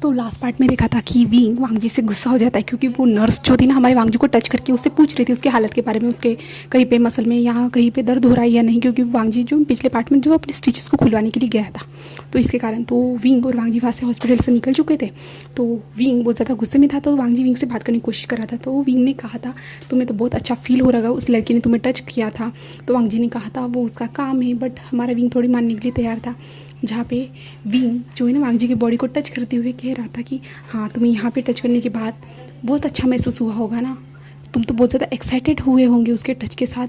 तो last part में देखा था कि विंग वांगजी से गुस्सा हो जाता है क्योंकि वो नर्स जो थी ना हमारे वांगजी को टच करके उससे पूछ रही थी उसकी हालत के बारे में, उसके कहीं पे मसल में या कहीं पे दर्द हो रहा है या नहीं, क्योंकि वांगजी जो पिछले पार्ट में जो अपने स्टिचेस को खुलवाने के लिए गया था, तो इसके कारण तो विंग और वांगजी वहाँ से हॉस्पिटल से निकल चुके थे। तो विंग बहुत ज़्यादा गुस्से में था, तो वांगजी विंग से बात करने की कोशिश कर रहा था। तो विंग ने कहा था तुम्हें तो बहुत अच्छा फील हो रहा है, उस लड़की ने तुम्हें टच किया था। तो वांगजी ने कहा था वो उसका काम है, बट हमारा विंग थोड़ी मानने के लिए तैयार था। जहाँ पे विंग जो है ना वांगजी की बॉडी को टच करते हुए कह रहा था कि हाँ तुम्हें यहाँ पे टच करने के बाद बहुत अच्छा महसूस हुआ होगा ना, तुम तो बहुत ज़्यादा एक्साइटेड हुए होंगे उसके टच के साथ।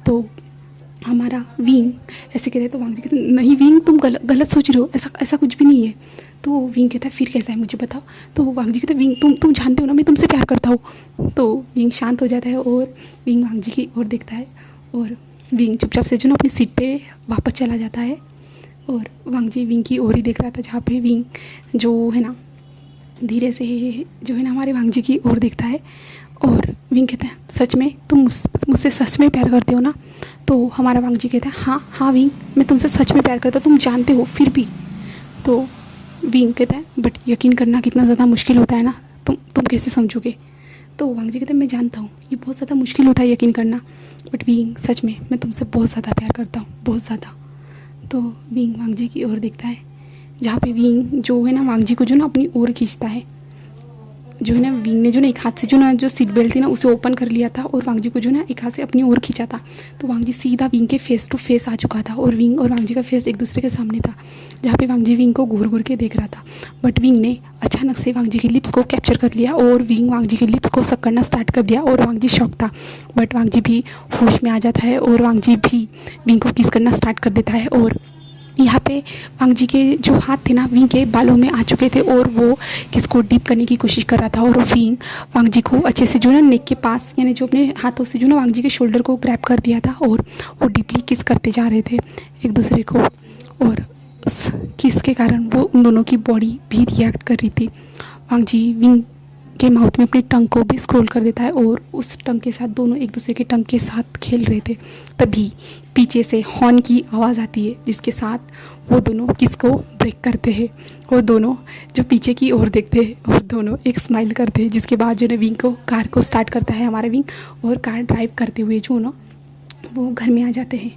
तो हमारा विंग ऐसे कहते, तो वांगजी कहते नहीं विंग तुम गलत सोच रहे हो, ऐसा ऐसा कुछ भी नहीं है। तो विंग कहता है फिर कैसा है मुझे बताओ। तो वांगजी कहते विंग तुम जानते हो ना मैं तुमसे प्यार करता हूँ। तो विंग शांत हो जाता है और विंग वांगजी की ओर देखता है और विंग चुपचाप से जो ना अपनी सीट पे वापस चला जाता है। और वांगजी विंग की ओर ही देख रहा था, जहाँ पे विंग जो है ना धीरे से जो है ना हमारे वांगजी की ओर देखता है और विंग कहता है सच में तुम मुझसे सच में प्यार करते हो ना। तो हमारा वांगजी कहता है हाँ हाँ विंग मैं तुमसे सच में प्यार करता हूँ, तुम जानते हो फिर भी। तो विंग कहता है बट यकीन करना कितना ज़्यादा मुश्किल होता है ना, तुम कैसे समझोगे। तो वांगजी कहता है मैं जानता हूँ ये बहुत ज़्यादा मुश्किल होता है यकीन करना, बट विंग सच में मैं तुमसे बहुत ज़्यादा प्यार करता हूँ, बहुत ज़्यादा। तो विंग वांगजी की ओर देखता है, जहाँ पे विंग जो है ना वांगजी को जो ना अपनी ओर खींचता है। जो है ना विंग ने जो ना एक हाथ से जो ना जो सीट बेल्ट थी ना उसे ओपन कर लिया था और वांगजी को जो ना एक हाथ से अपनी ओर खींचा था। तो वांगजी सीधा विंग के फेस टू फेस आ चुका था और विंग और वांगजी का फेस एक दूसरे के सामने था, जहाँ पे वांगजी विंग को घूर घूर के देख रहा था। बट विंग ने अचानक से वांगजी की लिप्स को कैप्चर कर लिया और विंग वांगजी की लिप्स को सक करना स्टार्ट कर दिया और वांगजी शॉक था। बट वांगजी भी होश में आ जाता है और वांगजी भी विंग को किस करना स्टार्ट कर देता है। और यहाँ पे वांगजी के जो हाथ थे ना विंग के बालों में आ चुके थे और वो किसको डीप करने की कोशिश कर रहा था। और विंग वांगजी को अच्छे से जो ना नेक के पास यानी जो अपने हाथों से जो ना वांगजी के शोल्डर को ग्रैब कर दिया था और वो डीपली किस करते जा रहे थे एक दूसरे को। और उस किस के कारण वो उन दोनों की बॉडी भी रिएक्ट कर रही थी। वांगजी विंग के माउथ में अपनी टंग को भी स्क्रॉल कर देता है और उस टंग के साथ दोनों एक दूसरे के टंग के साथ खेल रहे थे। तभी पीछे से हॉर्न की आवाज़ आती है, जिसके साथ वो दोनों किसको ब्रेक करते हैं और दोनों जो पीछे की ओर देखते हैं और दोनों एक स्माइल करते हैं। जिसके बाद जो है विंग को कार को स्टार्ट करता है हमारा विंग और कार ड्राइव करते हुए जो ना वो घर में आ जाते हैं।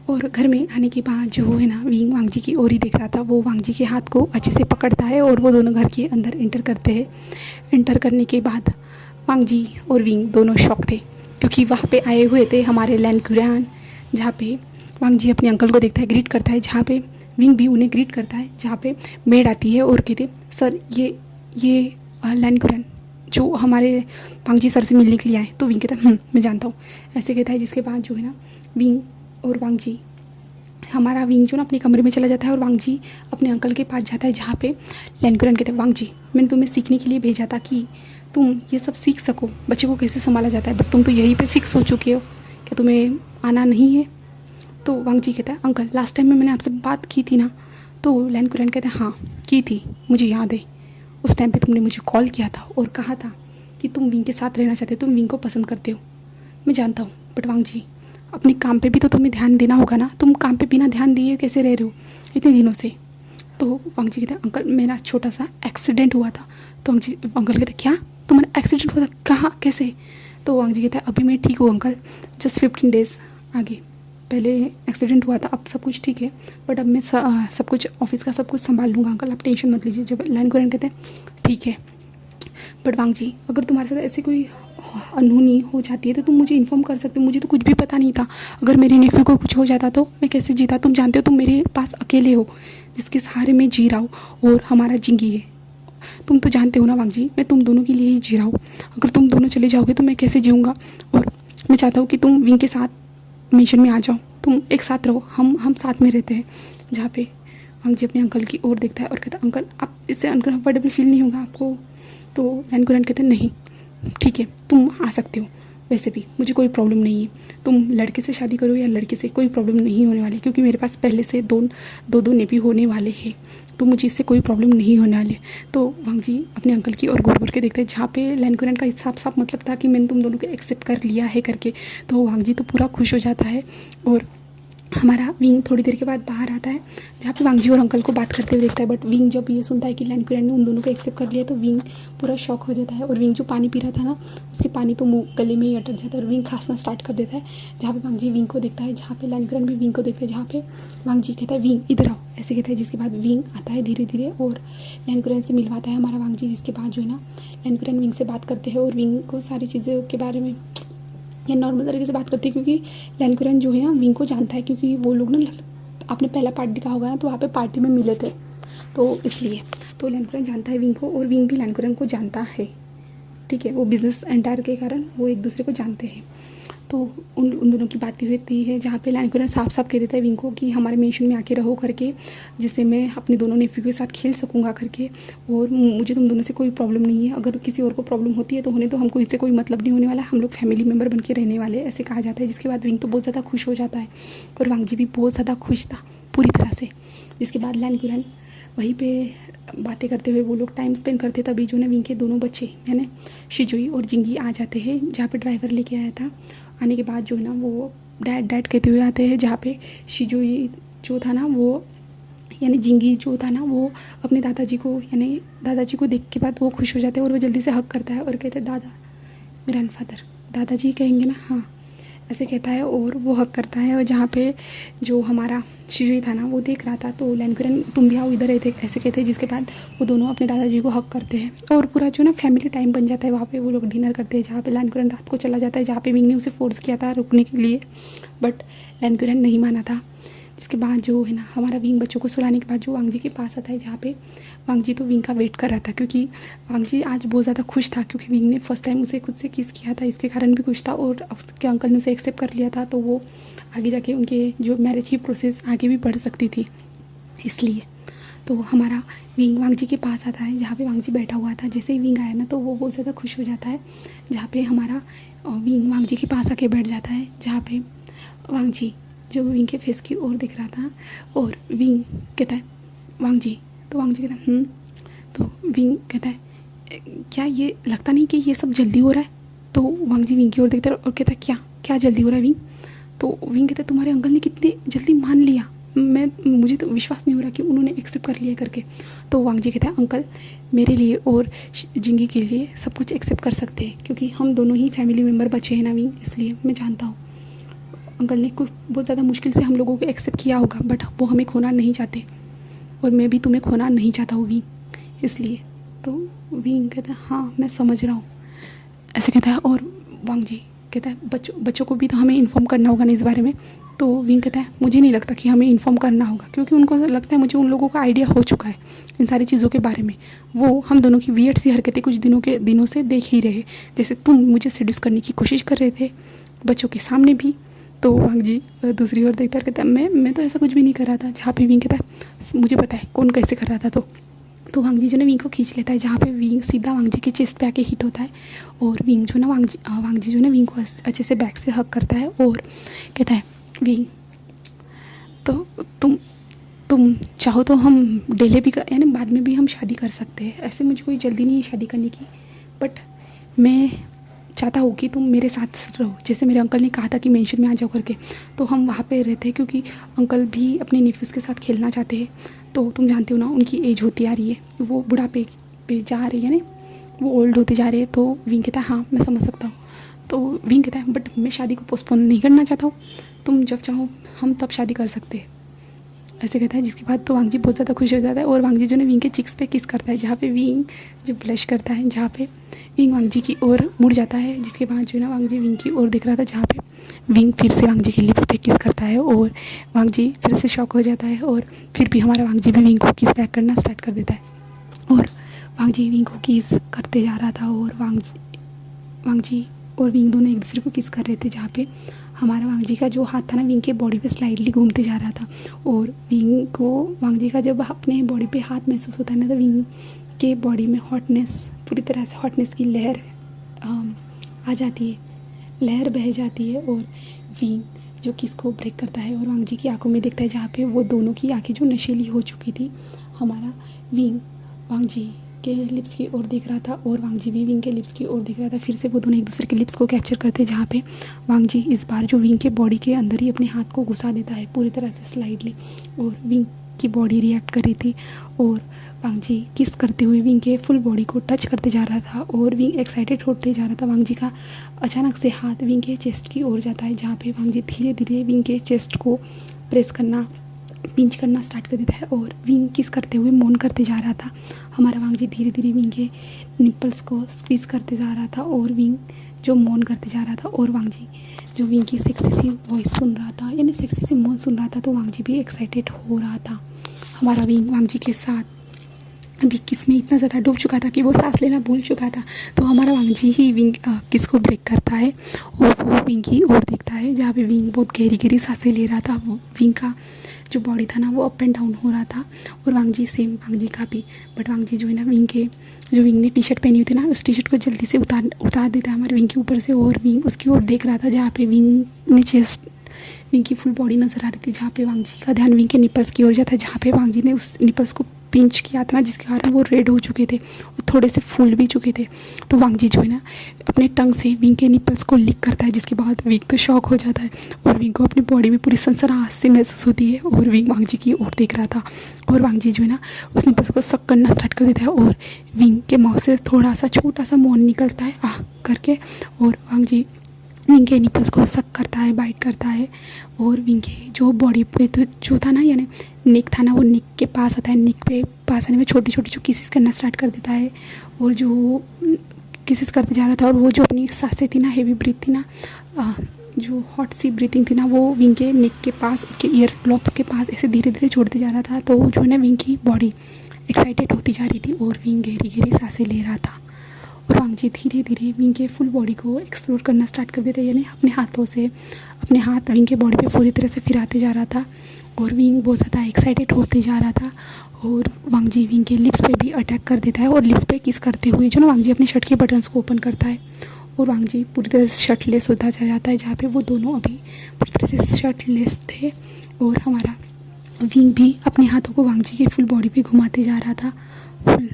और घर में आने के बाद जो है ना विंग वांगजी की ओर ही देख रहा था, वो वांगजी के हाथ को अच्छे से पकड़ता है और वो दोनों घर के अंदर एंटर करते हैं। एंटर करने के बाद वांगजी और विंग दोनों शॉक थे क्योंकि वहाँ पे आए हुए थे हमारे लैंड कुरान, जहाँ पे वांगजी अपने अंकल को देखता है, ग्रीट करता है, जहाँ पे विंग भी उन्हें ग्रीट करता है। जहाँ पे मेड आती है और कहते सर ये लैंड कुरान जो हमारे वांगजी सर से मिलने के लिए आए। तो विंग कहता है मैं जानता हूँ, ऐसे कहता है। जिसके बाद जो है ना विंग और वांगजी हमारा विंग जो ना अपने कमरे में चला जाता है और वांगजी अपने अंकल के पास जाता है, जहाँ पे लैंड कुरान कहते हैं वांगजी मैंने तुम्हें सीखने के लिए भेजा था कि तुम ये सब सीख सको बच्चे को कैसे संभाला जाता है, बट तुम तो यहीं पे फिक्स हो चुके हो, क्या तुम्हें आना नहीं है। तो वांगजी कहता है अंकल लास्ट टाइम में मैंने आपसे बात की थी ना। तो लैंड कुरान कहते हैं हाँ की थी, मुझे याद है उस टाइम पे तुमने मुझे कॉल किया था और कहा था कि तुम विंग के साथ रहना चाहते हो, तुम विंग को पसंद करते हो। मैं जानता हूँ, बट वांगजी अपने काम पे भी तो तुम्हें ध्यान देना होगा ना, तुम काम पे बिना ध्यान दिए कैसे रह रहे हो इतने दिनों से। तो वांगजी कहते हैं अंकल मेरा छोटा सा एक्सीडेंट हुआ था। तो अंकल कहते क्या तुम्हारा एक्सीडेंट हुआ था, कहाँ कैसे। तो वांगजी कहता है अभी मैं ठीक हूँ अंकल, जस्ट 15 डेज़ आगे, पहले एक्सीडेंट हुआ था, अब सब कुछ ठीक है, बट अब मैं सब कुछ ऑफिस का सब कुछ संभाल लूँगा अंकल, आप टेंशन मत लीजिए। जब लैंड कुरान कहते हैं ठीक है, बट वांगजी अगर तुम्हारे साथ ऐसे कोई अनहोनी हो जाती है तो तुम मुझे इन्फॉर्म कर सकते हो, मुझे तो कुछ भी पता नहीं था। अगर मेरे नेफ्यू को कुछ हो जाता तो मैं कैसे जीता, तुम जानते हो तुम मेरे पास अकेले हो जिसके सहारे मैं जी रहा हूँ और हमारा जिंदगी है। तुम तो जानते हो ना वांगजी मैं तुम दोनों के लिए ही जी रहा हूँ, अगर तुम दोनों चले जाओगे तो मैं कैसे जीऊँगा। और मैं चाहता हूँ कि तुम विंग के साथ मिशन में आ जाओ, तुम एक साथ रहो, हम साथ में रहते हैं। जहाँ पे वांगजी अपने अंकल की ओर देखता है और कहता है अंकल आप इससे अनकम्फर्टेबल फील नहीं होगा आपको। तो लैंड कुरान कहते हैं नहीं ठीक है तुम आ सकते हो, वैसे भी मुझे कोई प्रॉब्लम नहीं है, तुम लड़के से शादी करो या लड़के से कोई प्रॉब्लम नहीं होने वाली, क्योंकि मेरे पास पहले से दो नेपी होने वाले हैं, तो मुझे इससे कोई प्रॉब्लम नहीं होने वाली। तो वांगजी अपने अंकल की ओर घूर घूर के देखते हैं, जहाँ पे लैंड कुरान का साफ मतलब था कि मैंने तुम दोनों को एक्सेप्ट कर लिया है करके। तो वांगजी तो पूरा खुश हो जाता है और हमारा विंग थोड़ी देर के बाद बाहर आता है, जहाँ पे वांगजी और अंकल को बात करते हुए देखता है। बट विंग जब ये सुनता है कि लैनकुरैन ने उन दोनों को एक्सेप्ट कर लिया तो विंग पूरा शॉक हो जाता है। और विंग जो पानी पी रहा था ना, उसके पानी तो मुँह गले में ही अटक जाता है और विंग खांसना स्टार्ट कर देता है। जहाँ पे वांगजी विंग को देखता है, जहाँ पे लैनकुरैन भी विंग को देखता है, जहाँ पे वांगजी कहता है विंग इधर आओ, ऐसे कहता है। जिसके बाद विंग आता है धीरे धीरे और लैनकुरैन से मिलवाता है हमारा वांगजी। जिसके बाद जो है ना लैनकुरैन विंग से बात करते हैं और विंग को सारी चीज़ों के बारे में ये नॉर्मल तरीके से बात करती है, क्योंकि लैनकुरैन जो है ना विंग को जानता है, क्योंकि वो लोग ना आपने पहला पार्ट देखा होगा ना, तो वहाँ पे पार्टी में मिले थे, तो इसलिए तो लैनकुरैन जानता है विंग को और विंग भी लैनकुरैन को जानता है। ठीक है, वो बिजनेस एंटायर के कारण वो एक दूसरे को जानते हैं। तो उन दोनों की बात होती है, जहाँ पे लैनकुरैन साफ साफ कह देता है विंग को कि हमारे मेंशन में आके रहो करके, जिससे मैं अपने दोनों नेफ्यू के साथ खेल सकूँगा करके, और मुझे तुम दोनों से कोई प्रॉब्लम नहीं है। अगर किसी और को प्रॉब्लम होती है तो होने, तो हमको इससे कोई मतलब नहीं होने वाला, हम लोग फैमिली मेम्बर बन के रहने वाले, ऐसे कहा जाता है। जिसके बाद विंग तो बहुत ज़्यादा खुश हो जाता है और वांगजी भी बहुत ज़्यादा खुश था पूरी तरह से। जिसके बाद लैनकुरैन वहीं पे बातें करते हुए वो लोग टाइम स्पेंड करते, तभी जो ना विंग के दोनों बच्चे यानी शिजुई और जिंगी आ जाते हैं, जहाँ पे ड्राइवर लेके आया था। आने के बाद जो है ना वो डैड डैड कहते हुए आते हैं, जहाँ पे शिजुई जो था ना वो यानी जिंगी जो था ना वो अपने दादाजी को यानी दादाजी को देख के बाद वो खुश हो जाते हैं और वो जल्दी से हक करता है और कहते हैं दादा, ग्रैंडफादर, दादाजी कहेंगे ना, हाँ ऐसे कहता है और वो हक करता है। और जहाँ पे जो हमारा शिजुई था ना वो देख रहा था, तो लैनकुरैन तुम भी आओ इधर रहते, ऐसे कहते हैं। जिसके बाद वो दोनों अपने दादाजी को हक करते हैं और पूरा जो ना फैमिली टाइम बन जाता है। वहाँ पे वो लोग डिनर करते हैं, जहाँ पे लैनकुरैन रात को चला जाता है, जहाँ पे विंग ने उसे फोर्स किया था रुकने के लिए, बट लैनकुरैन नहीं माना था। जिसके बाद जो है ना हमारा विंग बच्चों को सुलाने के बाद जो वांगजी के पास आता है, जहाँ पे वांगजी तो विंग का वेट कर रहा था, क्योंकि वांगजी आज बहुत ज़्यादा खुश था, क्योंकि विंग ने फर्स्ट टाइम उसे खुद से किस किया था, इसके कारण भी खुश था और उसके अंकल ने उसे एक्सेप्ट कर लिया था, तो वो आगे जाके उनके जो मैरिज की प्रोसेस आगे भी बढ़ सकती थी, इसलिए। तो हमारा विंग वांगजी के पास आता है, जहाँ पे वांगजी बैठा हुआ था। जैसे ही विंग आया ना तो वो बहुत ज़्यादा खुश हो जाता है, जहाँ पे हमारा विंग वांगजी के पास आके बैठ जाता है, जहाँ पे वांगजी जो विंग के फेस की ओर दिख रहा था और विंग कहता है वांगजी, तो वांगजी कहता है तो विंग कहता है क्या ये लगता नहीं कि ये सब जल्दी हो रहा है। तो वांगजी विंग की ओर देखता है और कहता है क्या क्या जल्दी हो रहा है विंग। तो विंग कहता है तुम्हारे अंकल ने कितने जल्दी मान लिया, मुझे तो विश्वास नहीं हो रहा कि उन्होंने एक्सेप्ट कर लिया करके। तो वांगजी कहता है अंकल मेरे लिए और जिंगी के लिए सब कुछ एक्सेप्ट कर सकते हैं, क्योंकि हम दोनों ही फैमिली मेम्बर बचे हैं ना विंग, इसलिए मैं जानता हूँ अंकल ने कुछ बहुत ज़्यादा मुश्किल से हम लोगों को एक्सेप्ट किया होगा, बट वो हमें खोना नहीं चाहते और मैं भी तुम्हें खोना नहीं चाहता हूँ विंग, इसलिए। तो विंग कहता है हाँ मैं समझ रहा हूँ, ऐसे कहता है। और वांगजी कहता है बच्चों को भी तो हमें इन्फॉर्म करना होगा ना इस बारे में। तो विंग कहता है मुझे नहीं लगता कि हमें इन्फॉर्म करना होगा, क्योंकि उनको लगता है मुझे उन लोगों का आइडिया हो चुका है इन सारी चीज़ों के बारे में। वो हम दोनों की वियर्ड सी हरकतें कुछ दिनों से देख ही रहे, जैसे तुम मुझे सेड्यूस करने की कोशिश कर रहे थे बच्चों के सामने भी। तो वांगजी दूसरी ओर देखता कहता है मैं तो ऐसा कुछ भी नहीं कर रहा था, जहाँ पे विंग कहता है मुझे पता है कौन कैसे कर रहा था। तो वांगजी जो ना विंग को खींच लेता है, जहाँ पे विंग सीधा वांगजी के चेस्ट पे आके हिट होता है और विंग जो ना वांगजी जो ना विंग को अच्छे से बैक से हक करता है और कहता है विंग तो तुम चाहो तो हम डिले भी यानी बाद में भी हम शादी कर सकते हैं, ऐसे मुझे कोई जल्दी नहीं है शादी करने की, बट मैं चाहता हूँ कि तुम मेरे साथ रहो। जैसे मेरे अंकल ने कहा था कि मेंशन में आ जाओ करके, तो हम वहाँ पे रहते हैं, क्योंकि अंकल भी अपने नेफ्यूज़ के साथ खेलना चाहते हैं। तो तुम जानते हो ना उनकी एज होती आ रही है, वो बुढ़ापे पे जा रही है ना, वो ओल्ड होते जा रहे हैं। तो विंग कहता है हाँ मैं समझ सकता हूँ। तो विंग कहता है बट मैं शादी को पोस्टपोन नहीं करना चाहता हूँ, तुम जब चाहो हम तब शादी कर सकते हैं, ऐसे कहता है। जिसके बाद तो वांगजी बहुत ज़्यादा खुश हो जाता है और वांगजी जो है विंग के चिक्स पे किस करता है, जहाँ पे विंग जो ब्लश करता है, जहाँ पे विंग वांगजी की ओर मुड़ जाता है। जिसके बाद जो है ना वांगजी विंग की ओर दिख रहा था, जहाँ पे विंग फिर से वांगजी के लिप्स पे किस करता है और वांगजी फिर से शॉक हो जाता है और फिर भी हमारा वांगजी भी विंग को किस बैक करना स्टार्ट कर देता है। और वांगजी विंग को किस करते जा रहा था और वांगजी और विंग दोनों एक दूसरे को किस कर रहे थे, जहाँ पे हमारा वांगजी का जो हाथ था ना विंग के बॉडी पे स्लाइडली घूमते जा रहा था और विंग को वांगजी का जब अपने बॉडी पे हाथ महसूस होता है ना, तो विंग के बॉडी में हॉटनेस, पूरी तरह से हॉटनेस की लहर आ जाती है, लहर बह जाती है और विंग जो किस को ब्रेक करता है और वांगजी की आंखों में देखता है, जहाँ पे वो दोनों की आंखें जो नशीली हो चुकी थी। हमारा विंग वांगजी के लिप्स की ओर देख रहा था और वांग जी भी विंग के लिप्स की ओर देख रहा था। फिर से वो दोनों एक दूसरे के लिप्स को कैप्चर करते, जहाँ पे वांग जी इस बार जो विंग के बॉडी के अंदर ही अपने हाथ को घुसा देता है पूरी तरह से स्लाइडली, और विंग की बॉडी रिएक्ट कर रही थी और वांग जी किस करते हुए विंग के फुल बॉडी को टच करते जा रहा था और विंग एक्साइटेड होते जा रहा था। वांग जी का अचानक से हाथ विंग के चेस्ट की ओर जाता है, जहाँ पे वांग जी धीरे धीरे विंग के चेस्ट को प्रेस करना, पिंच करना स्टार्ट कर देता है और विंग किस करते हुए मौन करते जा रहा था। हमारा वांग जी धीरे धीरे विंग के निप्पल्स को स्क्वीज़ करते जा रहा था और विंग जो मौन करते जा रहा था, और वांग जी जो विंग की सेक्सी सी वॉइस सुन रहा था, यानी सेक्सी सी मौन सुन रहा था, तो वांग जी भी एक्साइटेड हो रहा था। हमारा विंग वांग जी के साथ अभी किस में इतना ज़्यादा डूब चुका था कि वो सांस लेना भूल चुका था। तो हमारा वांग जी ही विंग किस को ब्रेक करता है और वो विंग की ओर देखता है, जहाँ पे विंग बहुत गहरी गहरी सांसें ले रहा था। विंग का जो बॉडी था ना वो अप एंड डाउन हो रहा था और वांग जी सेम वांग जी का भी, बट वांग जी जो है ना विंग ने टी शर्ट पहनी हुई थी ना, उस टी शर्ट को जल्दी से उतार देता है हमारे विंग के ऊपर से, और विंग उसकी ओर देख रहा था, जहाँ पे विंग की फुल बॉडी नज़र आ रही थी, जहाँ पे वांग जी का ध्यान विंग के निपल्स की ओर जाता है, जहाँ पे वांग जी ने उस निपल्स को पिंच किया था ना, जिसके कारण वो रेड हो चुके थे और थोड़े से फूल भी चुके थे। तो वांग जी जो है ना अपने टंग से विंग के निपल्स को लिक करता है, जिसके बाद विंग तो शॉक हो जाता है और विंग को अपनी बॉडी में पूरी सनसनाहट से महसूस होती है और विंग वांग जी की ओर देख रहा था और वांग जी जो है ना उस निपल्स को सक करना स्टार्ट कर देता है और विंग के माउथ से थोड़ा सा छोटा सा मौन निकलता है आह करके, और वांग जी विंग के निपल्स को सक करता है, बाइट करता है, और विंग के जो बॉडी पे तो जो था ना, यानी निक था ना, वो निक के पास आता है। निक पे पास आने में छोटे छोटे जो किसेस करना स्टार्ट कर देता है और जो किसेस करते जा रहा था, और वो जो अपनी सांसें थी ना, हेवी ब्रीथ थी ना, जो हॉट सी ब्रीथिंग थी ना, वो विंग के निक के पास, उसके ईयर ग्लोब्स के पास ऐसे धीरे धीरे छोड़ते जा रहा था। तो जो है ना विंग की बॉडी एक्साइटेड होती जा रही थी और विंग गहरी गहरी सांसें ले रहा था और वांग जी धीरे धीरे विंग के फुल बॉडी को एक्सप्लोर करना स्टार्ट कर देते, यानी अपने हाथों से अपने हाथ विंग के बॉडी पे पूरी तरह से फिराते जा रहा था और विंग बहुत ज़्यादा एक्साइटेड होते जा रहा था। और वांग जी विंग के लिप्स पे भी अटैक कर देता है और लिप्स पे किस करते हुए जो ना वांग जी अपने शर्ट के बटन्स को ओपन करता है और वांग जी पूरी तरह से शर्टलेस होता जा जाता है, जहाँ पे वो दोनों अभी पूरी तरह से शर्टलेस थे और हमारा विंग भी अपने हाथों को वांग जी की फुल बॉडी पे घुमाते जा रहा था फुल,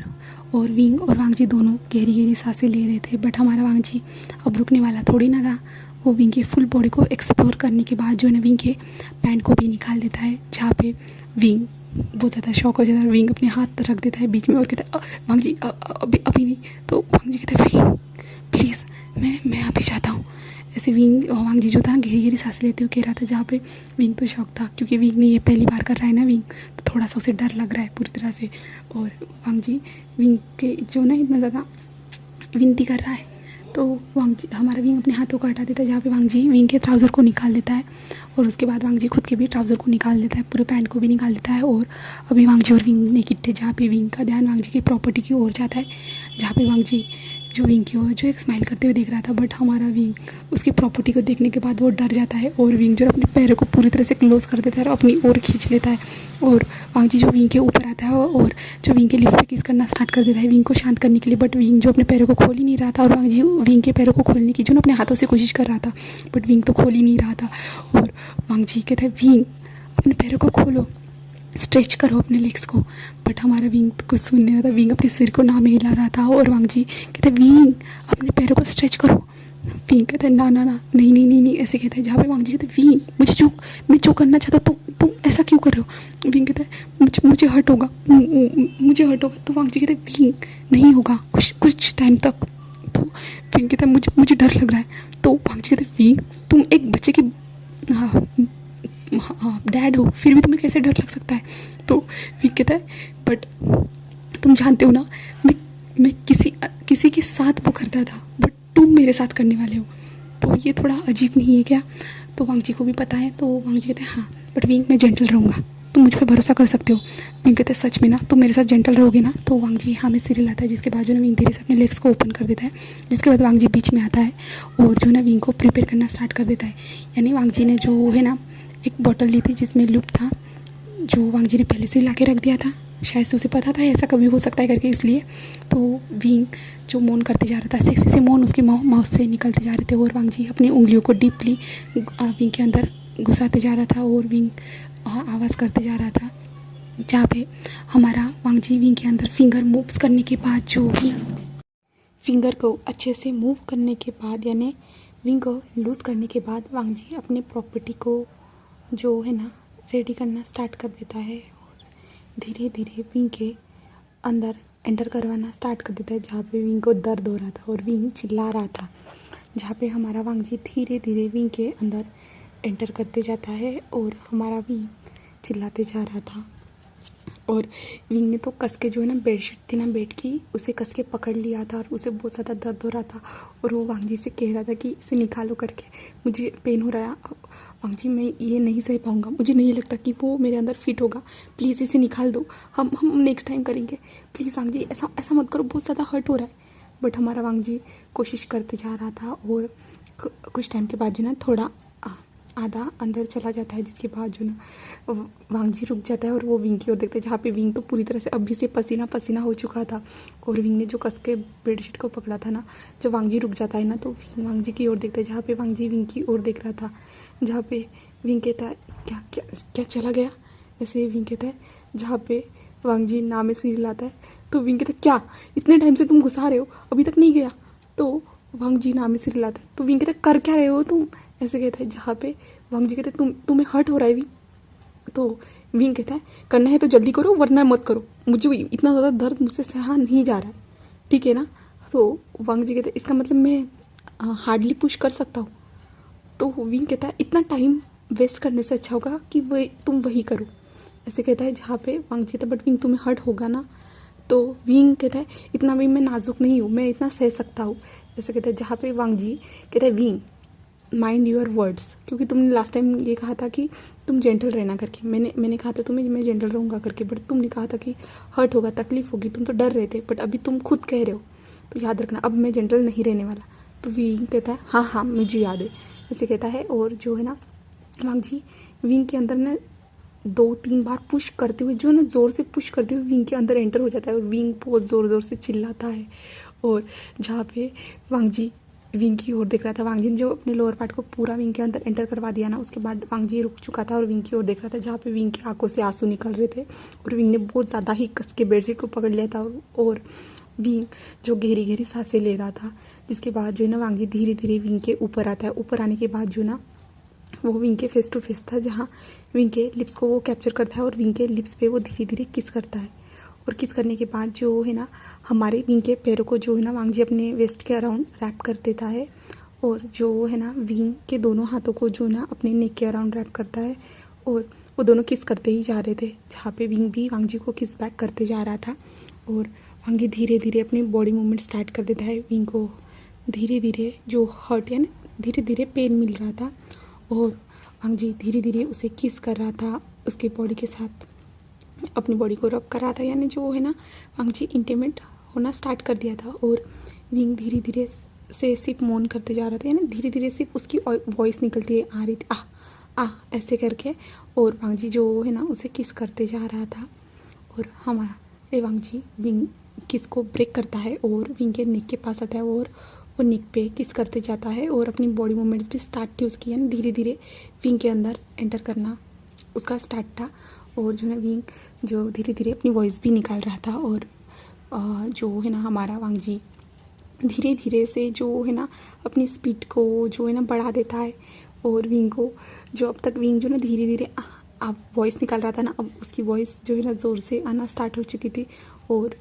और विंग और वांग जी दोनों गहरी गहरी सांसें ले रहे थे। बट हमारा वांग जी अब रुकने वाला थोड़ी ना था, वो विंग के फुल बॉडी को एक्सप्लोर करने के बाद जो है ना विंग के पैंट को भी निकाल देता है, जहाँ पे विंग बहुत ज़्यादा शौक हो जाता है। विंग अपने हाथ रख देता है बीच में और कहता है वांग जी अभी नहीं। तो वांग जी कहता है विंग प्लीज़ मैं अभी चाहता हूँ। ऐसे वांग जी जो था ना गहरी गहरी सांसें लेते हुए कह रहा था, जहाँ पे विंग तो शौक था, क्योंकि विंग ने ये पहली बार कर रहा है ना विंग, तो थोड़ा सा उसे डर लग रहा है पूरी तरह से। और वांग जी विंग के जो ना इतना ज़्यादा विनती कर रहा है, तो हमारा विंग अपने हाथों को हटा देता है, जहाँ पे वांग जी विंग के ट्राउज़र को निकाल देता है और उसके बाद वांग जी खुद के भी ट्राउज़र को निकाल देता है, पूरे पैंट को भी निकाल देता है। और अभी वांग जी और विंग ने किट्टे, जहाँ पे विंग का ध्यान वांग जी की प्रॉपर्टी की ओर जाता है, जहाँ पे वांग जी जो विंग की ओर जो एक स्माइल करते हुए देख रहा था। बट हमारा विंग उसकी प्रॉपर्टी को देखने के बाद वो डर जाता है और विंग जो अपने पैरों को पूरी तरह से क्लोज कर देता है और अपनी ओर खींच लेता है और वांग जी जो विंग के ऊपर आता है और जो विंग के लिप्स पे किस करना स्टार्ट कर देता है विंग को शांत करने के लिए। बट विंग जो अपने पैरों को खोल ही नहीं रहा था और वांग जी विंग के पैरों को खोलने की जो ना अपने हाथों से कोशिश कर रहा था, बट विंग तो खोल ही नहीं रहा था। और वांग जी कहता है विंग अपने पैरों को खोलो, स्ट्रेच करो अपने लेग्स को। बट हमारा विंग तो कुछ सुन नहीं रहा था, विंग अपने सिर को ना में हिला रहा था और वांग जी कहते विंग अपने पैरों को स्ट्रेच करो। विंग कहते ना ना ना नहीं नहीं नहीं नहीं ऐसे कहते हैं, जहाँ पे वांग जी कहते विंग मैं जो करना चाहता हूँ तुम ऐसा क्यों कर रहे हो। विंग कहता है मुझे हर्ट होगा, मुझे हर्ट होगा। तो वांग जी कहते विंग नहीं होगा कुछ टाइम तक। तो विंग कहता है मुझे डर लग रहा है। तो वांग जी कहते विंग तुम एक बच्चे की डैड हो, फिर भी तुम्हें कैसे डर लग सकता है। तो विंग कहता है बट तुम जानते हो ना मैं किसी के साथ वो करता था, बट तुम मेरे साथ करने वाले हो, तो ये थोड़ा अजीब नहीं है क्या। तो वांग जी को भी पता है। तो वांग जी कहते हैं हाँ बट विंग मैं जेंटल रहूँगा, तुम मुझ पर भरोसा कर सकते हो। विंग कहते हैं सच में ना तुम मेरे साथ जेंटल रहोगे ना। तो वांग जी हाँ में सिर हिलाता है, जिसके बाद जो ना विंग धीरे से अपने लेग्स को ओपन कर देता है, जिसके बाद वांग जी बीच में आता है और जो ना विंग को प्रिपेयर करना स्टार्ट कर देता है। यानी वांग जी ने जो है ना एक बॉटल ली थी जिसमें लूप था, जो वांग जी ने पहले से ला के रख दिया था, शायद से उसे पता था ऐसा कभी हो सकता है करके, इसलिए। तो विंग जो मौन करते जा रहा था, सेक्सी से मौन उसके माउथ से निकलते जा रहे थे और वांग जी अपनी उंगलियों को डीपली विंग के अंदर घुसाते जा रहा था और विंग आवाज़ करते जा रहा था जहाँ पे हमारा वांगजी विंग के अंदर फिंगर मूव्स करने के बाद जो है ना, फिंगर को अच्छे से मूव करने के बाद यानी विंग को लूज़ करने के बाद वांगजी अपने प्रॉपर्टी को जो है ना रेडी करना स्टार्ट कर देता है और धीरे धीरे विंग के अंदर एंटर करवाना स्टार्ट कर देता है, जहाँ पे विंग को दर्द हो रहा था और विंग चिल्ला रहा था, जहाँ पे हमारा वांगजी धीरे धीरे विंग के अंदर एंटर करते जाता है और हमारा विंग चिल्लाते जा रहा था। और विंग ने तो कस के जो है ना बेडशीट थी ना बेड की, उसे कस के पकड़ लिया था और उसे बहुत ज़्यादा दर्द हो रहा था और वो वांगजी से कह रहा था कि इसे निकालो करके, मुझे पेन हो रहा है वांगजी, मैं ये नहीं सह पाऊँगा, मुझे नहीं लगता कि वो मेरे अंदर फिट होगा, प्लीज़ इसे निकाल दो, हम नेक्स्ट टाइम करेंगे, प्लीज़ वांगजी ऐसा ऐसा मत करो, बहुत ज़्यादा हर्ट हो रहा है। बट हमारा वांगजी कोशिश करते जा रहा था और कुछ टाइम के बाद जो ना थोड़ा आधा अंदर चला जाता है, जिसके बाद जो ना वांगजी रुक जाता है और वो विंग की ओर देखते हैं, जहाँ पे विंग तो पूरी तरह से अभी से पसीना पसीना हो चुका था और विंग ने जो कस के बेडशीट को पकड़ा था ना, जब वांगजी रुक जाता है ना तो विंग वांगजी की ओर देखता है, जहाँ पे वांगजी विंग की ओर देख रहा था, जहाँ पे विंग कहता है क्या क्या क्या चला गया, ऐसे विंग कहता है, जहाँ पे वांगजी नाम में सिर हिलाता है तो विंग कहता है क्या इतने टाइम से तुम घुसा रहे हो अभी तक नहीं गया, तो वांगजी नाम में सिर हिलाता है तो विंग कहता है कर क्या रहे हो तुम, ऐसे कहता है, जहाँ पे वांगजी कहते हैं तुम्हें हर्ट हो रहा है विंग, तो विंग कहता है करना है तो जल्दी करो वरना मत करो, मुझे इतना ज़्यादा दर्द मुझसे सहा नहीं जा रहा है, ठीक है ना। तो वांगजी कहते हैं इसका मतलब मैं हार्डली पुश कर सकता हूँ, तो विंग कहता है इतना टाइम वेस्ट करने से अच्छा होगा कि तुम वही करो, ऐसे कहता है, जहाँ पे वांगजी कहता है बट विंग तुम्हें हर्ट होगा ना, तो विंग कहता है इतना भी मैं नाजुक नहीं हूँ, मैं इतना सह सकता हूँ, ऐसे कहता है, जहाँ पे वांगजी कहता है विंग माइंड योर वर्ड्स, क्योंकि तुमने लास्ट टाइम ये कहा था कि तुम जेंटल रहना करके, मैंने कहा था तुम्हें मैं जेंटल रहूँगा करके, बट तुमने कहा था कि हर्ट होगा तकलीफ होगी, तुम तो डर रहे थे, बट अभी तुम खुद कह रहे हो, तो याद रखना अब मैं जेंटल नहीं रहने वाला। तो विंग कहता है हाँ हाँ मुझे याद है, ऐसे कहता है, और जो है ना वांगजी विंग के अंदर ना 2-3 बार पुश करते हुए जो ना ज़ोर से पुश करते हुए विंग के अंदर एंटर हो जाता है और विंग बहुत ज़ोर ज़ोर से चिल्लाता है, और जहाँ पे वांगजी विंग की ओर देख रहा था, वांगजी ने जो अपने लोअर पार्ट को पूरा विंग के अंदर एंटर करवा दिया ना, उसके बाद वांगजी रुक चुका था और विंग की ओर देख रहा था, जहाँ पे विंग की आंखों से आंसू निकल रहे थे और विंग ने बहुत ज़्यादा ही कस के बेडशीट को पकड़ लिया था और विंग जो गहरी गहरी सांसें ले रहा था, जिसके बाद जो है ना वांगजी धीरे धीरे विंग के ऊपर आता है, ऊपर आने के बाद जो ना वो विंग के फेस टू फेस था, जहाँ विंग के लिप्स को वो कैप्चर करता है और विंग के लिप्स पे वो धीरे धीरे किस करता है, और किस करने के बाद जो है ना हमारे विंग के पैरों को जो है ना वांगजी अपने वेस्ट के अराउंड रैप कर देता है, और जो है ना विंग के दोनों हाथों को जो ना अपने नेक के अराउंड रैप करता है, और वो दोनों किस करते ही जा रहे थे, जहाँ पे विंग भी वांगजी को किस बैक करते जा रहा था, और वांगजी धीरे धीरे अपनी बॉडी मूवमेंट स्टार्ट कर देता है, विंग को धीरे धीरे जो हर्ट या ना धीरे धीरे पेन मिल रहा था, और वांगजी धीरे धीरे उसे किस कर रहा था, उसके बॉडी के साथ अपनी बॉडी को रब कर रहा था, यानी जो है ना वांगजी इंटीमेट होना स्टार्ट कर दिया था, और विंग धीरे धीरे से सिर्फ मौन करते जा रहा था, यानी धीरे धीरे सिर्फ उसकी वॉइस निकलती आ रही थी आ ऐसे करके, और वांगजी जो है ना उसे किस करते जा रहा था, और हमारा वांगजी विंग किस को ब्रेक करता है और विंग के नेक के पास आता है और वो नेक पे किस करते जाता है, और अपनी बॉडी मूवमेंट्स भी स्टार्ट थी उसकी, यानी धीरे धीरे विंग के अंदर एंटर करना उसका स्टार्ट था, और जो है ना विंग जो धीरे धीरे अपनी वॉइस भी निकाल रहा था, और जो है ना हमारा वांगजी धीरे धीरे से जो है ना अपनी स्पीड को जो है ना बढ़ा देता है, और विंग को जो अब तक विंग जो ना धीरे धीरे अब वॉइस निकाल रहा था ना, अब उसकी वॉइस जो है ना ज़ोर से आना स्टार्ट हो चुकी थी, और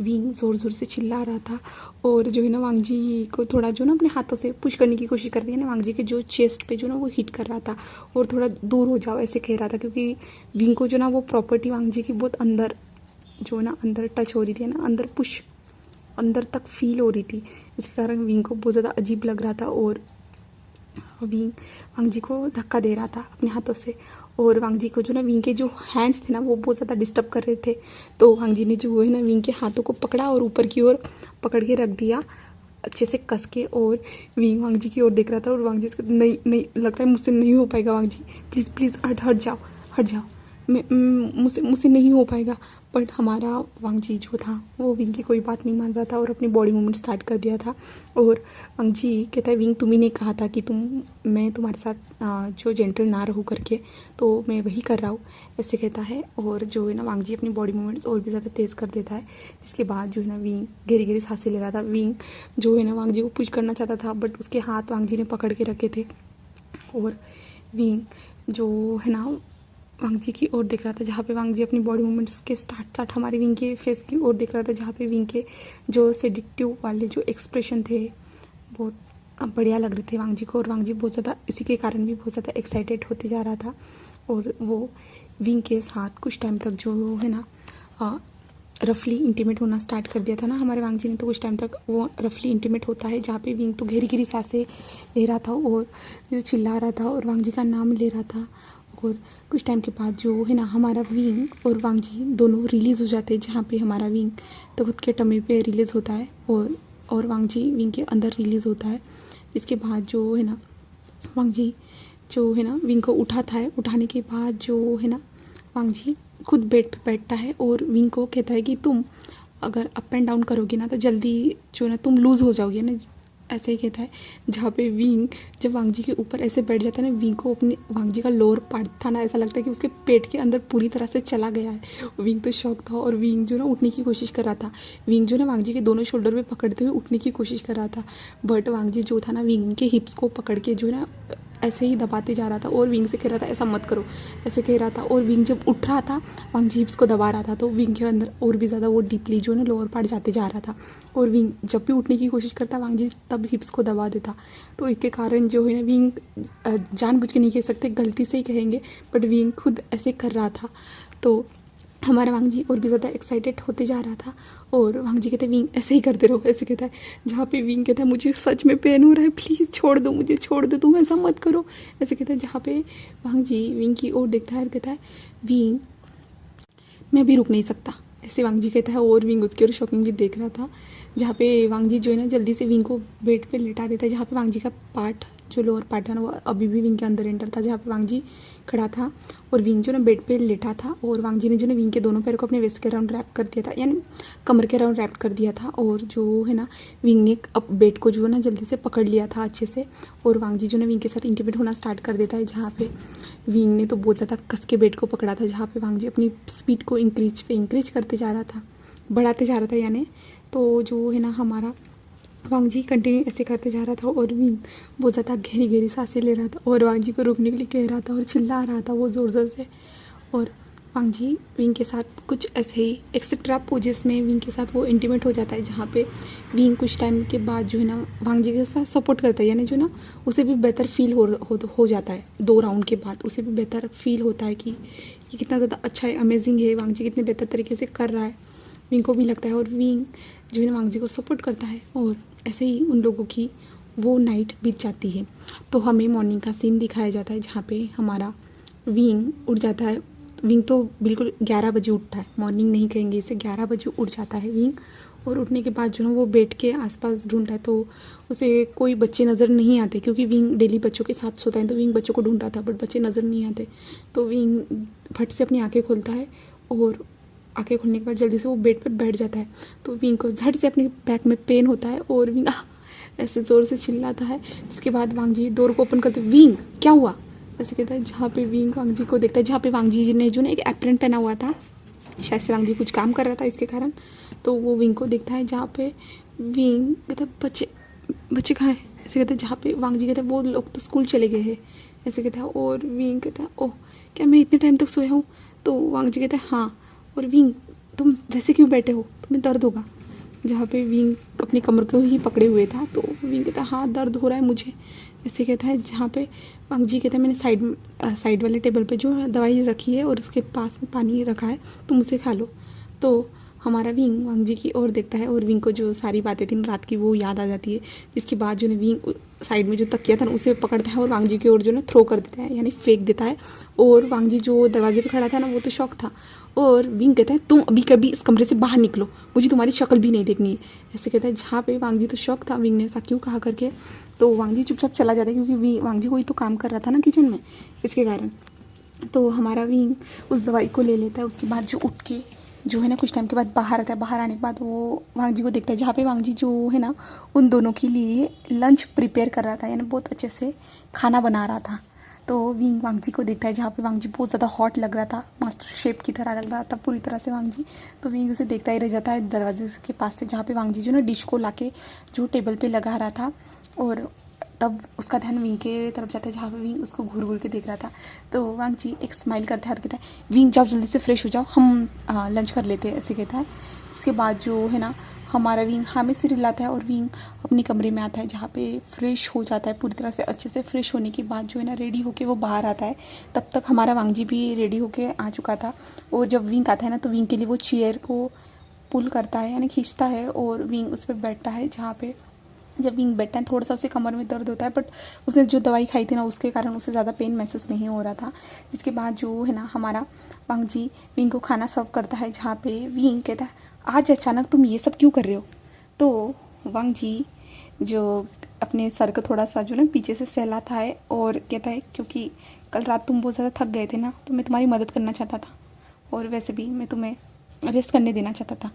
विंग ज़ोर ज़ोर से चिल्ला रहा था, और जो है ना वांगजी को थोड़ा जो ना अपने हाथों से पुश करने की कोशिश करती है ना, वांगजी के जो चेस्ट पे जो ना वो हिट कर रहा था और थोड़ा दूर हो जाओ ऐसे कह रहा था, क्योंकि विंग को जो ना वो प्रॉपर्टी वांगजी की बहुत अंदर जो ना अंदर टच हो रही थी ना, अंदर पुश अंदर तक फील हो रही थी, इसके कारण विंग को बहुत ज़्यादा अजीब लग रहा था, और विंग वांगजी को धक्का दे रहा था अपने हाथों से, और वांगजी को जो ना विंग के जो हैंड्स थे ना वो बहुत ज़्यादा डिस्टर्ब कर रहे थे, तो वांगजी ने जो है ना विंग के हाथों को पकड़ा और ऊपर की ओर पकड़ के रख दिया अच्छे से कस के, और विंग वांगजी की ओर देख रहा था, और वांगजी नहीं नहीं लगता है मुझसे नहीं हो पाएगा वांगजी, प्लीज़ प्लीज़ हट जाओ मुझसे मुझसे नहीं हो पाएगा। बट हमारा वांगजी जो था वो विंग की कोई बात नहीं मान रहा था और अपनी बॉडी मूवमेंट स्टार्ट कर दिया था। और वांगजी कहता है विंग तुम्ही ने कहा था कि मैं तुम्हारे साथ जो जेंटल ना रहूँ करके, तो मैं वही कर रहा हूँ, ऐसे कहता है। और जो है ना वांगजी अपनी बॉडी मूवमेंट्स और भी ज़्यादा तेज़ कर देता है, जिसके बाद जो है ना विंग गहरी गहरी सांसें ले रहा था। विंग जो है ना वांगजी को पुश करना चाहता था, बट उसके हाथ वांगजी ने पकड़ के रखे थे। और विंग जो है ना वांगजी की ओर देख रहा था, जहाँ पे वांगजी अपनी बॉडी मूवमेंट्स के स्टार्ट हमारे विंग के फेस की ओर देख रहा था, जहाँ पे विंग के जो सेडिक्टिव वाले जो एक्सप्रेशन थे बहुत बढ़िया लग रहे थे वांगजी को। और वांगजी बहुत ज़्यादा इसी के कारण भी बहुत ज़्यादा एक्साइटेड होते जा रहा था। और वो विंग के साथ कुछ टाइम तक जो है ना रफली इंटीमेट होना स्टार्ट कर दिया था ना हमारे वांगजी ने। तो कुछ टाइम तक वो रफली इंटीमेट होता है, जहाँ पे विंग तो गहरी गहरी सांसें ले रहा था और जो चिल्ला रहा था और वांगजी का नाम ले रहा था। और कुछ टाइम के बाद जो है ना हमारा विंग और वांगजी दोनों रिलीज़ हो जाते हैं, जहाँ पे हमारा विंग तो खुद के टमी पे रिलीज़ होता है और वांगजी विंग के अंदर रिलीज़ होता है। इसके बाद जो है ना वांगजी जो है ना विंग को उठाता है। उठाने के बाद जो है ना वांगजी खुद बेड पे बैठता है और विंग को कहता है कि तुम अगर अप एंड डाउन करोगे ना तो जल्दी जो है ना तुम लूज़ हो जाओगे ना, ऐसे ही कहता है। जहाँ पे विंग जब वांगजी के ऊपर ऐसे बैठ जाता है ना, विंग को अपनी वांगजी का लोअर पार्ट था ना, ऐसा लगता है कि उसके पेट के अंदर पूरी तरह से चला गया है। विंग तो शॉक था और विंग जो ना उठने की कोशिश कर रहा था। विंग जो ना वांगजी के दोनों शोल्डर पे पकड़ते हुए उठने की कोशिश कर रहा था, बट वांगजी जो था ना विंग के हिप्स को पकड़ के जो है ना ऐसे ही दबाते जा रहा था और विंग से कह रहा था ऐसा मत करो, ऐसे कह रहा था। और विंग जब उठ रहा था वांगजी हिप्स को दबा रहा था, तो विंग के अंदर और भी ज़्यादा वो डीपली जो है ना लोअर पार्ट जाते जा रहा था। और विंग जब भी उठने की कोशिश करता वांगजी तब हिप्स को दबा देता। तो इसके कारण जो है ना विंग जानबूझ के नहीं कह सकते, गलती से ही कहेंगे, बट विंग खुद ऐसे कर रहा था। तो हमारा वांगजी और भी ज़्यादा एक्साइटेड होते जा रहा था। और वांगजी कहते विंग ऐसे ही करते रहो, ऐसे कहता है। जहाँ पे विंग कहता है मुझे सच में पेन हो रहा है, प्लीज़ छोड़ दो, मुझे छोड़ दो, तुम ऐसा मत करो, ऐसे कहता है। जहाँ पे वांगजी विंग की ओर देखता है और कहता है विंग मैं भी रुक नहीं सकता, ऐसे वांगजी कहता है। और विंग उसकी ओर शॉकिंगली देख रहा था। जहाँ पे वांगजी जो है ना जल्दी से विंग को बेड पे लेटा देता है, जहाँ पे वांगजी का पार्ट जो लोअर पार्ट था ना वो अभी भी विंग के अंदर एंटर था, जहाँ पे वांगजी खड़ा था और विंग जो ना बेड पे लेटा था। और वांगजी ने जो ना विंग के दोनों पैरों को अपने वेस्ट के अराउंड रैप कर दिया था, यानी कमर के अराउंड रैप कर दिया था। और जो है ना विंग ने अब बेड को जो है ना जल्दी से पकड़ लिया था अच्छे से। और वांगजी जो ना विंग के साथ इंटीमेट होना स्टार्ट कर देता है, जहाँ पे विंग ने तो बहुत ज़्यादा कस के बेड को पकड़ा था, जहाँ पे वांगजी अपनी स्पीड को इंक्रीज करते जा रहा था, बढ़ाते जा रहा था यानी। तो जो है ना हमारा वांगजी कंटिन्यू ऐसे करते जा रहा था और विंग बहुत ज़्यादा गहरी गहरी सांसें ले रहा था और वांगजी को रोकने के लिए कह रहा था और चिल्ला रहा था वो ज़ोर ज़ोर से। और वांगजी विंग के साथ कुछ ऐसे ही एक्सेट्रा पोजेस में विंग के साथ वो इंटीमेट हो जाता है, जहाँ पे विंग कुछ टाइम के बाद जो है ना वांगजी के साथ सपोर्ट करता है, यानी जो ना उसे भी बेहतर फील हो जाता है। 2 राउंड के बाद उसे भी बेहतर फील होता है कि ये कितना ज़्यादा अच्छा है, अमेजिंग है, वांगजी कितने बेहतर तरीके से कर रहा है, विंग को भी लगता है। और विंग जो है ना वांगजी को सपोर्ट करता है और ऐसे ही उन लोगों की वो नाइट बीत जाती है। तो हमें मॉर्निंग का सीन दिखाया जाता है, जहाँ पे हमारा विंग उठ जाता है। विंग तो बिल्कुल 11 बजे उठता है, मॉर्निंग नहीं कहेंगे इसे, 11 बजे उठ जाता है विंग। और उठने के बाद जो है वो बेड के आसपास ढूंढता है, तो उसे कोई बच्चे नज़र नहीं आते, क्योंकि विंग डेली बच्चों के साथ सोता है। तो विंग बच्चों को ढूंढ रहा था बट बच्चे नज़र नहीं आते। तो विंग फट से अपनी आँखें खोलता है और आँखें खोलने के बाद जल्दी से वो बेड पर बैठ जाता है। तो विंग को झट से अपने बैक में पेन होता है और विंग ऐसे ज़ोर से चिल्लाता है। जिसके बाद वांगजी डोर को ओपन करते, विंग क्या हुआ, ऐसे कहता है। जहाँ पे विंग वांगजी को देखता है, जहाँ पे वांगजी ने जो ना एक एप्रन पहना हुआ था, शायद से वांगजी कुछ काम कर रहा था इसके कारण, तो वो विंग को देखता है। जहाँ पे विंग कहता है बच्चे कहाँ हैं, ऐसे कहता है। जहाँ पे वांगजी कहता है वो लोग तो स्कूल चले गए हैं, ऐसे कहता है। और विंग कहता है ओह क्या मैं इतने टाइम तक सोया हूँ, तो वांगजी कहता है हाँ। और विंग तुम वैसे क्यों बैठे हो, तुम्हें दर्द होगा। जहाँ पे विंग अपनी कमर को ही पकड़े हुए था, तो विंग कहता है हाँ दर्द हो रहा है मुझे, ऐसे कहता है। जहाँ पे वांगजी कहता है मैंने साइड वाले टेबल पे जो है दवाई रखी है और उसके पास में पानी रखा है, तुम उसे खा लो। तो हमारा विंग वांगजी की ओर देखता है और विंग को जो सारी बातें थी रात की वो याद आ जाती है। जिसके बाद जो है विंग साइड में जो तकिया था ना उसे पकड़ता है और वांगजी की ओर जो ना थ्रो कर देता है, यानी फेंक देता है। और वांगजी जो दरवाजे पे खड़ा था ना वो तो शौक था। और विंग कहता है तुम अभी कभी इस कमरे से बाहर निकलो, मुझे तुम्हारी शक्ल भी नहीं देखनी है, ऐसे कहता है। जहाँ पे वांगजी तो शौक था विंग ने ऐसा क्यों कहा करके, तो वांगजी चुपचाप चला जाता है, क्योंकि वांगजी कोई तो काम कर रहा था ना किचन में, इसके कारण। तो हमारा विंग उस दवाई को ले लेता है। उसके बाद जो उठ के जो है ना कुछ टाइम के बाद बाहर आता है। बाहर आने के बाद वो वांग जी को देखता है, जहाँ पे वांग जी जो है ना उन दोनों के लिए लंच प्रिपेयर कर रहा था, यानी बहुत अच्छे से खाना बना रहा था। तो विंग वांग जी को देखता है, जहाँ पे वांग जी बहुत ज़्यादा हॉट लग रहा था, मास्टर शेफ की तरह लग रहा था पूरी तरह से वांग जी। तो विंग उसे देखता ही रह जाता है दरवाजे के पास से, जहाँ पे वांग जी जो ना डिश को लाके जो टेबल पे लगा रहा था। और तब उसका ध्यान विंग के तरफ जाता है, जहाँ पे विंग उसको घूर घूर के देख रहा था। तो वांग जी एक स्माइल करता है और कहता है, विंग जाओ जल्दी से फ्रेश हो जाओ, हम लंच कर लेते हैं, ऐसे कहता है। इसके बाद जो है ना हमारा विंग हमें से रिलाता है और विंग अपने कमरे में आता है, जहाँ पे फ्रेश हो जाता है पूरी तरह से। अच्छे से फ्रेश होने के बाद जो है ना रेडी होके वो बाहर आता है। तब तक हमारा वांग जी भी रेडी होके आ चुका था। और जब विंग आता है ना तो विंग के लिए वो चेयर को पुल करता है, यानी खींचता है, और विंग उस पर बैठता है। जहाँ पे जब विंग बैठता है थोड़ा सा उसे कमर में दर्द होता है, बट उसने जो दवाई खाई थी ना उसके कारण उसे ज़्यादा पेन महसूस नहीं हो रहा था। जिसके बाद जो है ना हमारा वांग जी विंग को खाना सर्व करता है, जहाँ पे विंग कहता है, आज अचानक तुम ये सब क्यों कर रहे हो। तो वांग जी जो अपने सर को थोड़ा सा जो ना पीछे से सहलाता है और कहता है, क्योंकि कल रात तुम बहुत ज़्यादा थक गए थे ना, तो मैं तुम्हारी मदद करना चाहता था, और वैसे भी मैं तुम्हें रेस्ट करने देना चाहता था।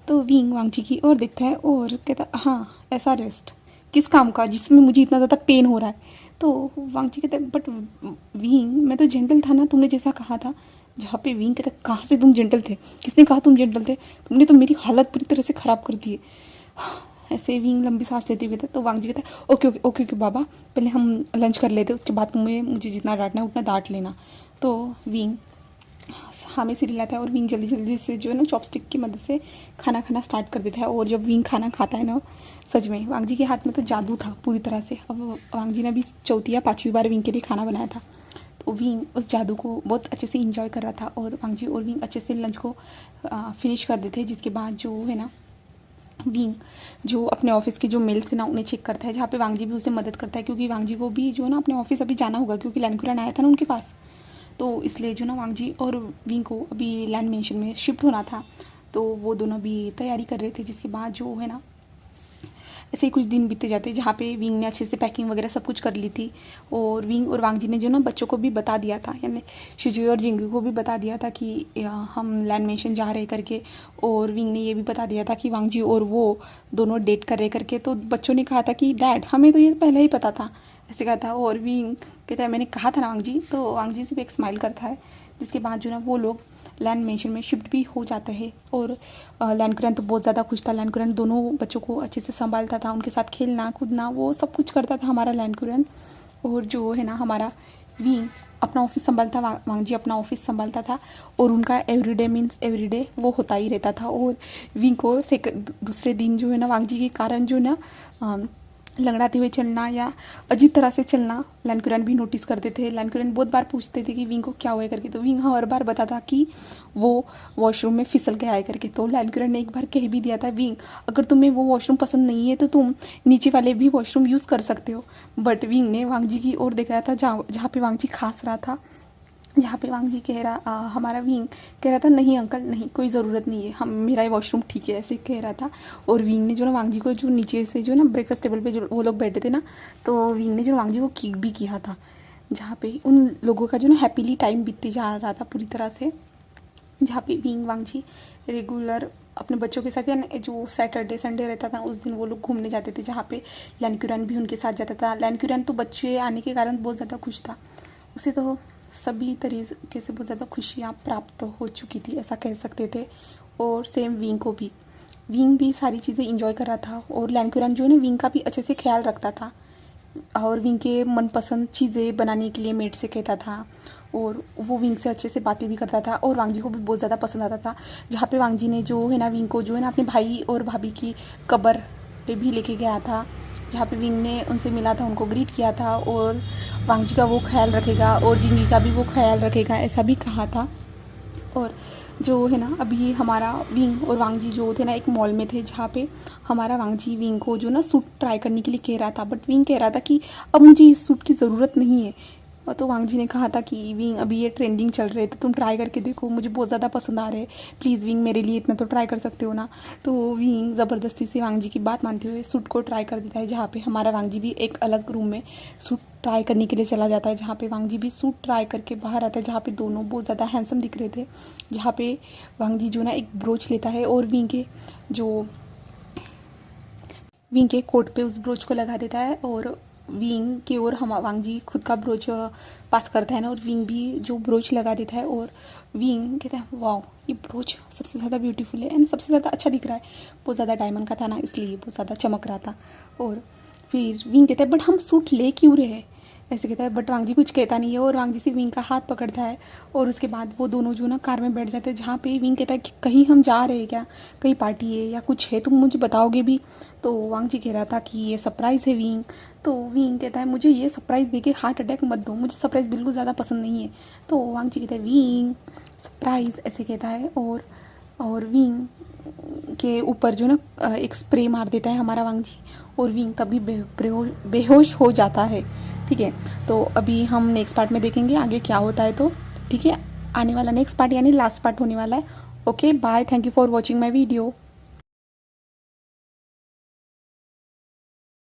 तो विंग वांग जी की ओर देखता है और कहता, हाँ ऐसा रेस्ट किस काम का जिसमें मुझे इतना ज़्यादा पेन हो रहा है। तो वांग जी कहता है, बट विंग मैं तो जेंटल था ना, तुमने जैसा कहा था। जहाँ पे विंग कहता है, कहाँ से तुम जेंटल थे, किसने कहा तुम जेंटल थे, तुमने तो मेरी हालत पूरी तरह से ख़राब कर दी है। ऐसे विंग लंबी सांस लेते हुए था। तो वांग जी कहता है, ओके ओके ओके ओके बाबा, पहले हम लंच कर लेते, उसके बाद तुम्हें मुझे जितना डांटना है उतना डांट लेना। तो विंग हमें से रिलाता है और विंग जल्दी जल्दी से जो है ना चॉपस्टिक की मदद से खाना खाना स्टार्ट कर देता है। और जब विंग खाना खाता है ना, सच में वांग जी के हाथ में तो जादू था पूरी तरह से। अब वांग जी ने अभी चौथी या पाँचवीं बार विंग के लिए खाना बनाया था। तो विंग उस जादू को बहुत अच्छे से इंजॉय कर रहा था, और वांग जी और विंग अच्छे से लंच को फिनिश कर देते हैं। जिसके बाद जो है ना विंग जो अपने ऑफिस के जो मेल्स थे ना उन्हें चेक करता है, जहाँ पे वांग जी भी उसे मदद करता है, क्योंकि वांग जी को भी जो है ना अपने ऑफिस अभी जाना होगा, क्योंकि लैंकुरन आया था ना उनके पास। तो इसलिए जो ना वांग जी और विंग को अभी लैंड मेंशन में शिफ्ट होना था, तो वो दोनों भी तैयारी कर रहे थे। जिसके बाद जो है ना ऐसे ही कुछ दिन बीते जाते, जहाँ पे विंग ने अच्छे से पैकिंग वगैरह सब कुछ कर ली थी। और विंग और वांग जी ने जो ना बच्चों को भी बता दिया था, यानी शिजुए और जिंगू को भी बता दिया था कि हम लैंड मेंशन जा रहे करके। और विंग ने ये भी बता दिया था कि वांग जी और वो दोनों डेट कर रहे करके। तो बच्चों ने कहा था कि डैड हमें तो ये पहले ही पता था, ऐसे कहा था। और विंग कहता है, मैंने कहा था ना वांग जी। तो वांग जी सिर्फ एक स्माइल करता है। जिसके बाद जो ना वो लोग लैंड मेंशन में शिफ्ट भी हो जाते हैं। और लैंकुरन तो बहुत ज़्यादा खुश था। लैंकुरन दोनों बच्चों को अच्छे से संभालता था, उनके साथ खेलना कूदना वो सब कुछ करता था हमारा लैंकुरन। और जो है ना हमारा विंग अपना ऑफिस संभालता, वांग जी अपना ऑफिस संभालता था। और उनका एवरीडे मीन्स एवरीडे वो होता ही रहता था। और विंग को दूसरे दिन जो है ना वांग जी के कारण जो ना लंगड़ाते हुए चलना या अजीब तरह से चलना लैंकुरन भी नोटिस करते थे। लैंकुरन बहुत बार पूछते थे कि विंग को क्या हुआ करके, तो विंग हर बार बताता कि वो वॉशरूम में फिसल के आए करके। तो लैंकुरन ने एक बार कह भी दिया था, विंग अगर तुम्हें वो वॉशरूम पसंद नहीं है तो तुम नीचे वाले भी वॉशरूम यूज़ कर सकते हो। बट विंग ने वांग जी की ओर देख रहा था, जहाँ पे वांग जी खांस रहा था, जहाँ पे वांग जी कह रहा हमारा विंग कह रहा था, नहीं अंकल नहीं कोई ज़रूरत नहीं है, हम मेरा ये वॉशरूम ठीक है, ऐसे कह रहा था। और विंग ने जो ना वांग जी को जो नीचे से जो ना ब्रेकफास्ट टेबल पे जो वो लोग बैठे थे ना, तो विंग ने जो वांग जी को किक भी किया था, जहाँ पे उन लोगों का जो ना हैप्पीली टाइम बीतते जा रहा था पूरी तरह से। जहाँ पे विंग वांग जी रेगुलर अपने बच्चों के साथ, या जो सैटरडे संडे रहता था उस दिन वो लोग घूमने जाते थे, जहाँ पे लैंकुरन भी उनके साथ जाता था। लैंकुरन तो बच्चे आने के कारण बहुत ज़्यादा खुश था, उसे तो सभी तरीके से बहुत ज़्यादा खुशियाँ प्राप्त हो चुकी थी, ऐसा कह सकते थे। और सेम विंग को भी, विंग भी सारी चीज़ें इंजॉय कर रहा था। और लैंकुरन जो है ना विंग का भी अच्छे से ख्याल रखता था, और विंग के मनपसंद चीज़ें बनाने के लिए मेड से कहता था। और वो विंग से अच्छे से बातें भी करता था, और वांग जी को भी बहुत ज़्यादा पसंद आता था। जहाँ पे वांग जी ने जो है ना विंग को जो है ना अपने भाई और भाभी की कब्र पे भी लेके गया था, जहाँ पे विंग ने उनसे मिला था, उनको ग्रीट किया था, और वांग जी का वो ख्याल रखेगा और जिंगी का भी वो ख्याल रखेगा, ऐसा भी कहा था। और जो है ना अभी हमारा विंग और वांग जी जो थे ना एक मॉल में थे, जहाँ पे हमारा वांग जी विंग को जो ना सूट ट्राई करने के लिए कह रहा था। बट विंग कह रहा था कि अब मुझे इस सूट की ज़रूरत नहीं है, और तो वांग जी ने कहा था कि विंग अभी ये ट्रेंडिंग चल रहे, तो तुम ट्राई करके देखो, मुझे बहुत ज़्यादा पसंद आ रहे हैं, प्लीज़ विंग मेरे लिए इतना तो ट्राई कर सकते हो ना। तो विंग ज़बरदस्ती से वांग जी की बात मानते हुए सूट को ट्राई कर देता है, जहाँ पे हमारा वांग जी भी एक अलग रूम में सूट ट्राई करने के लिए चला जाता है, जहाँ पे वांग जी भी सूट ट्राई करके बाहर आता है, जहाँ पे दोनों बहुत ज़्यादा हैंडसम दिख रहे थे। जहाँ पे वांग जी जो ना एक ब्रोच लेता है और विंग के कोट पे उस ब्रोच को लगा देता है, और विंग की ओर हम वांग जी खुद का ब्रोच पास करता है ना, और विंग भी जो ब्रोच लगा देता है, और विंग कहता है वाओ ये ब्रोच सबसे ज़्यादा ब्यूटीफुल है एंड सबसे ज़्यादा अच्छा दिख रहा है, बहुत ज़्यादा डायमंड का था ना, इसलिए बहुत ज़्यादा चमक रहा था। और फिर विंग कहता है बट हम सूट ले क्यों रहे हैं, ऐसे कहता है, बट वांग जी कुछ कहता नहीं है, और वांग जी से विंग का हाथ पकड़ता है, और उसके बाद वो दोनों जो ना कार में बैठ जाते हैं, जहाँ पे विंग कहता है कि कहीं हम जा रहे हैं क्या, कहीं पार्टी है या कुछ है, तुम मुझे बताओगे भी। तो वांग जी कह रहा था कि ये सरप्राइज़ है विंग। तो विंग कहता है मुझे ये सरप्राइज़ देके हार्ट अटैक मत दो, मुझे सरप्राइज़ बिल्कुल ज़्यादा पसंद नहीं है। तो वांग जी कहता है विंग सरप्राइज़ ऐसे कहता है, और विंग के ऊपर जो ना एक स्प्रे मार देता है हमारा वांग जी, और विंग तभी बेहोश हो जाता है। ठीक है, तो अभी हम नेक्स्ट पार्ट में देखेंगे आगे क्या होता है। तो ठीक है, आने वाला नेक्स्ट पार्ट यानी लास्ट पार्ट होने वाला है। Okay bye, thank you for watching my video.